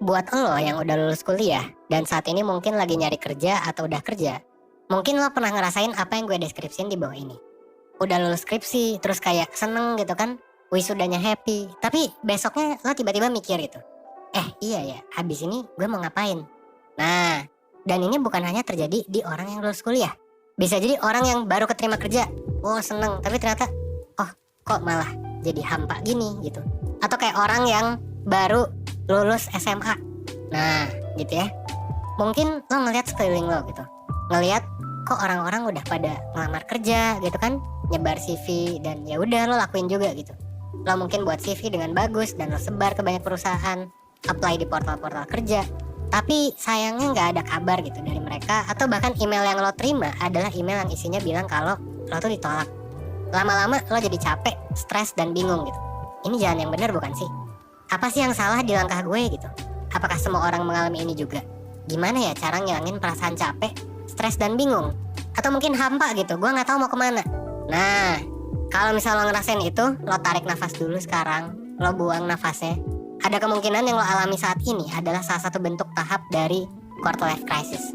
Buat lo yang udah lulus kuliah dan saat ini mungkin lagi nyari kerja atau udah kerja, mungkin lo pernah ngerasain apa yang gue deskripsiin di bawah ini. Udah lulus skripsi, terus kayak seneng gitu kan, wisudanya happy, tapi besoknya lo tiba-tiba mikir gitu, iya ya, habis ini gue mau ngapain? Nah, dan ini bukan hanya terjadi di orang yang lulus kuliah. Bisa jadi orang yang baru keterima kerja, seneng, tapi ternyata, kok malah jadi hampa gini gitu. Atau kayak orang yang baru lulus SMA. Nah, gitu ya. Mungkin lo ngeliat sekeliling lo gitu. Ngeliat kok orang-orang udah pada ngelamar kerja gitu kan, nyebar CV dan ya udah lo lakuin juga gitu. Lo mungkin buat CV dengan bagus dan lo sebar ke banyak perusahaan, apply di portal-portal kerja. Tapi sayangnya nggak ada kabar gitu dari mereka, atau bahkan email yang lo terima adalah email yang isinya bilang kalau lo tuh ditolak. Lama-lama lo jadi capek, stres dan bingung gitu. Ini jalan yang benar bukan sih? Apa sih yang salah di langkah gue gitu? Apakah semua orang mengalami ini juga? Gimana ya cara ngilangin perasaan capek, stres dan bingung? Atau mungkin hampa gitu, gue gak tahu mau kemana. Nah, kalau misal lo ngerasain itu, lo tarik nafas dulu sekarang, lo buang nafasnya. Ada kemungkinan yang lo alami saat ini adalah salah satu bentuk tahap dari quarter life crisis.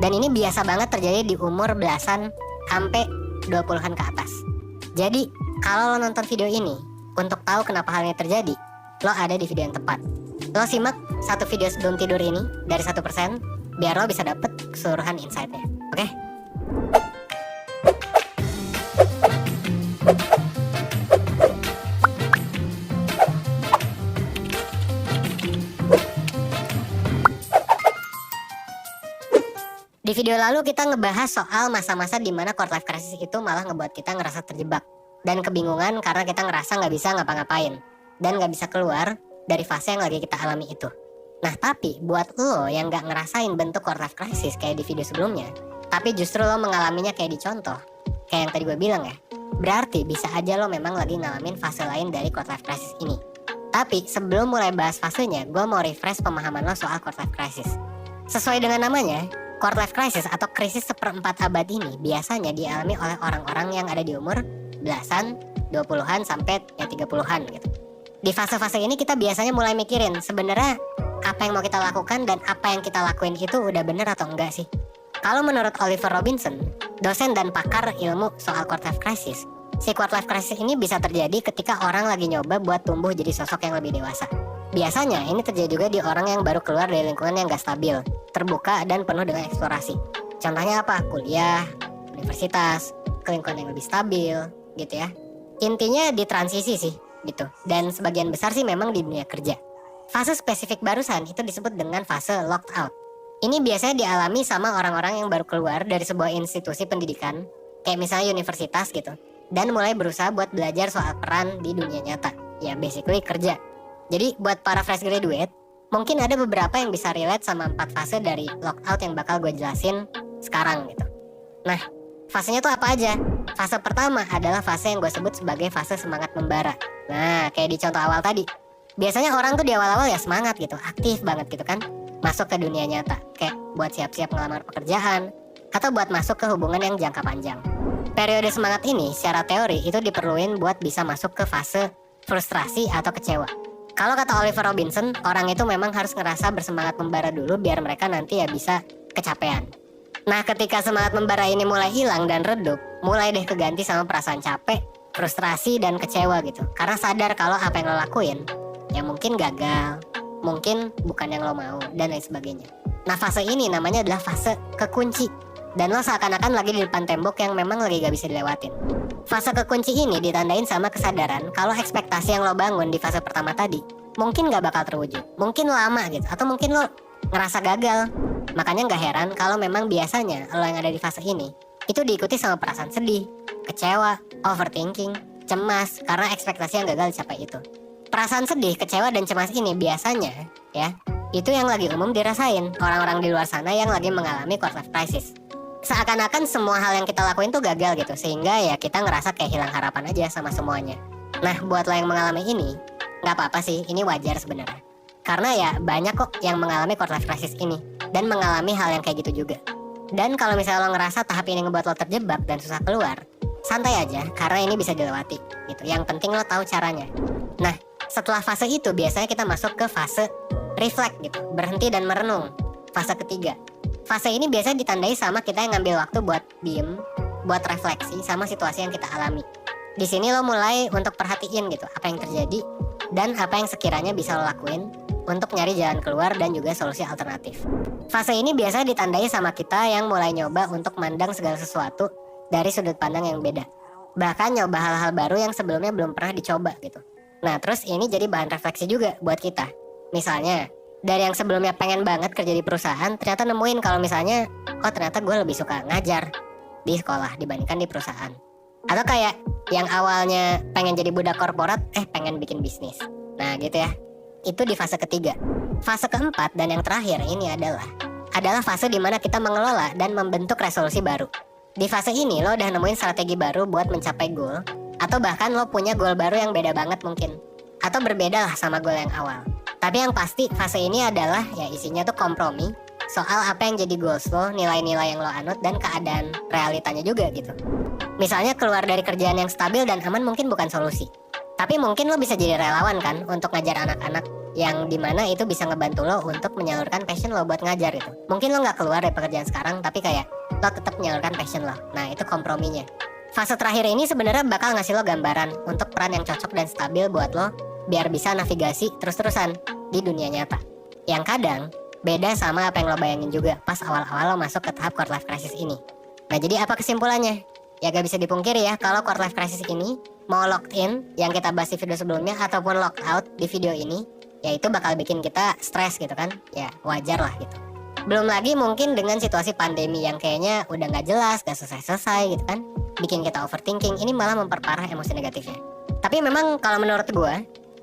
Dan ini biasa banget terjadi di umur belasan sampai 20-an ke atas. Jadi, kalau lo nonton video ini, untuk tahu kenapa hal ini terjadi, lo ada di video yang tepat. Lo simak satu video sebelum tidur ini dari 1%, biar lo bisa dapet keseluruhan insight-nya. Oke? Di video lalu kita ngebahas soal masa-masa di mana quarter life crisis itu malah ngebuat kita ngerasa terjebak dan kebingungan karena kita ngerasa nggak bisa ngapa-ngapain dan nggak bisa keluar dari fase yang lagi kita alami itu. Nah, tapi buat lo yang nggak ngerasain bentuk quarter life crisis kayak di video sebelumnya, tapi justru lo mengalaminya kayak di contoh, kayak yang tadi gue bilang ya, berarti bisa aja lo memang lagi ngalamin fase lain dari quarter life crisis ini. Tapi sebelum mulai bahas fasenya, gue mau refresh pemahaman lo soal quarter life crisis. Sesuai dengan namanya, quarter life crisis atau krisis seperempat abad ini biasanya dialami oleh orang-orang yang ada di umur belasan, 20-an sampai 30-an gitu. Di fase-fase ini kita biasanya mulai mikirin sebenarnya apa yang mau kita lakukan dan apa yang kita lakuin itu udah bener atau enggak sih. Kalau menurut Oliver Robinson, dosen dan pakar ilmu soal quarter life crisis, si quarter life crisis ini bisa terjadi ketika orang lagi nyoba buat tumbuh jadi sosok yang lebih dewasa. Biasanya ini terjadi juga di orang yang baru keluar dari lingkungan yang gak stabil, terbuka dan penuh dengan eksplorasi. Contohnya apa? Kuliah, universitas, ke lingkungan yang lebih stabil, gitu ya. Intinya di transisi sih, gitu. Dan sebagian besar sih memang di dunia kerja. Fase spesifik barusan itu disebut dengan fase locked out. Ini biasanya dialami sama orang-orang yang baru keluar dari sebuah institusi pendidikan, kayak misalnya universitas gitu, dan mulai berusaha buat belajar soal peran di dunia nyata. Ya basically kerja. Jadi buat para fresh graduate, mungkin ada beberapa yang bisa relate sama 4 fase dari lockout yang bakal gue jelasin sekarang gitu. Nah, fasenya tuh apa aja? Fase pertama adalah fase yang gue sebut sebagai fase semangat membara. Nah, kayak di contoh awal tadi. Biasanya orang tuh di awal-awal ya semangat gitu, aktif banget gitu kan, masuk ke dunia nyata, kayak buat siap-siap ngelamar pekerjaan, atau buat masuk ke hubungan yang jangka panjang. Periode semangat ini secara teori itu diperluin buat bisa masuk ke fase frustrasi atau kecewa. Kalau kata Oliver Robinson, orang itu memang harus ngerasa bersemangat membara dulu biar mereka nanti ya bisa kecapean. Nah, ketika semangat membara ini mulai hilang dan redup, mulai deh keganti sama perasaan capek, frustrasi, dan kecewa gitu. Karena sadar kalau apa yang lo lakuin, ya mungkin gagal, mungkin bukan yang lo mau, dan lain sebagainya. Nah, fase ini namanya adalah fase kekunci. Dan lo seakan-akan lagi di depan tembok yang memang lagi gak bisa dilewatin. Fase kekunci ini ditandain sama kesadaran kalau ekspektasi yang lo bangun di fase pertama tadi mungkin gak bakal terwujud, mungkin lama gitu, atau mungkin lo ngerasa gagal. Makanya gak heran kalau memang biasanya lo yang ada di fase ini itu diikuti sama perasaan sedih, kecewa, overthinking, cemas karena ekspektasi yang gagal dicapai itu. Perasaan sedih, kecewa, dan cemas ini biasanya ya itu yang lagi umum dirasain orang-orang di luar sana yang lagi mengalami quarter life crisis. Seakan-akan semua hal yang kita lakuin tuh gagal gitu, sehingga ya kita ngerasa kayak hilang harapan aja sama semuanya. Nah, buat lo yang mengalami ini, gak apa-apa sih, ini wajar sebenarnya. Karena ya banyak kok yang mengalami quarter life crisis ini dan mengalami hal yang kayak gitu juga. Dan kalau misalnya lo ngerasa tahap ini ngebuat lo terjebak dan susah keluar, santai aja karena ini bisa dilewati gitu. Yang penting lo tahu caranya. Nah, setelah fase itu biasanya kita masuk ke fase reflect gitu, berhenti dan merenung. Fase ketiga. Fase ini biasanya ditandai sama kita yang ngambil waktu buat diem, buat refleksi sama situasi yang kita alami. Di sini lo mulai untuk perhatiin gitu apa yang terjadi dan apa yang sekiranya bisa lo lakuin untuk nyari jalan keluar dan juga solusi alternatif. Fase ini biasanya ditandai sama kita yang mulai nyoba untuk mandang segala sesuatu dari sudut pandang yang beda. Bahkan nyoba hal-hal baru yang sebelumnya belum pernah dicoba gitu. Nah terus ini jadi bahan refleksi juga buat kita. Misalnya dari yang sebelumnya pengen banget kerja di perusahaan, ternyata nemuin kalau misalnya oh ternyata gue lebih suka ngajar di sekolah dibandingkan di perusahaan. Atau kayak yang awalnya pengen jadi budak korporat, pengen bikin bisnis. Nah gitu ya. Itu di fase ketiga. Fase keempat dan yang terakhir ini adalah fase dimana kita mengelola dan membentuk resolusi baru. Di fase ini lo udah nemuin strategi baru buat mencapai goal, atau bahkan lo punya goal baru yang beda banget mungkin, atau berbeda lah sama goal yang awal. Tapi yang pasti fase ini adalah ya isinya tuh kompromi soal apa yang jadi goals lo, nilai-nilai yang lo anut, dan keadaan realitanya juga gitu. Misalnya keluar dari kerjaan yang stabil dan aman mungkin bukan solusi, tapi mungkin lo bisa jadi relawan kan untuk ngajar anak-anak, yang dimana itu bisa ngebantu lo untuk menyalurkan passion lo buat ngajar gitu. Mungkin lo gak keluar dari pekerjaan sekarang, tapi kayak lo tetap menyalurkan passion lo. Nah itu komprominya. Fase terakhir ini sebenarnya bakal ngasih lo gambaran untuk peran yang cocok dan stabil buat lo, biar bisa navigasi terus-terusan di dunia nyata. Yang kadang beda sama apa yang lo bayangin juga pas awal-awal lo masuk ke tahap quarter life crisis ini. Nah jadi apa kesimpulannya? Ya gak bisa dipungkiri ya kalau quarter life crisis ini mau locked in yang kita bahas di video sebelumnya ataupun locked out di video ini, ya itu bakal bikin kita stres gitu kan. Ya wajar lah gitu. Belum lagi mungkin dengan situasi pandemi yang kayaknya udah gak jelas, gak selesai-selesai gitu kan, bikin kita overthinking, ini malah memperparah emosi negatifnya. Tapi memang kalau menurut gue,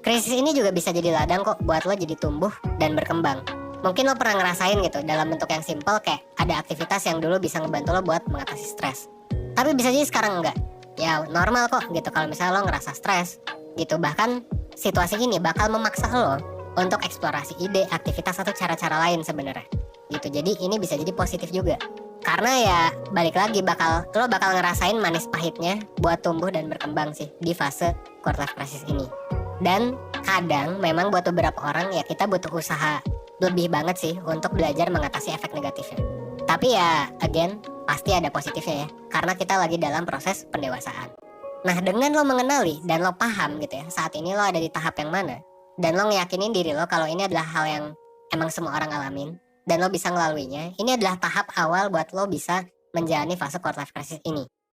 krisis ini juga bisa jadi ladang kok buat lo jadi tumbuh dan berkembang. Mungkin lo pernah ngerasain gitu dalam bentuk yang simple, kayak ada aktivitas yang dulu bisa ngebantu lo buat mengatasi stres, tapi bisa jadi sekarang enggak. Ya normal kok gitu kalau misalnya lo ngerasa stres gitu. Bahkan situasi ini bakal memaksa lo untuk eksplorasi ide, aktivitas, atau cara-cara lain sebenarnya gitu. Jadi ini bisa jadi positif juga, karena ya balik lagi lo bakal ngerasain manis pahitnya buat tumbuh dan berkembang sih di fase quarter life crisis ini. Dan kadang memang buat beberapa orang ya kita butuh usaha lebih banget sih untuk belajar mengatasi efek negatifnya. Tapi ya again pasti ada positifnya ya, karena kita lagi dalam proses pendewasaan. Nah dengan lo mengenali dan lo paham gitu ya saat ini lo ada di tahap yang mana, dan lo ngeyakinin diri lo kalau ini adalah hal yang emang semua orang alamin dan lo bisa ngelaluinya, ini adalah tahap awal buat lo bisa menjalani fase quarter life crisis ini.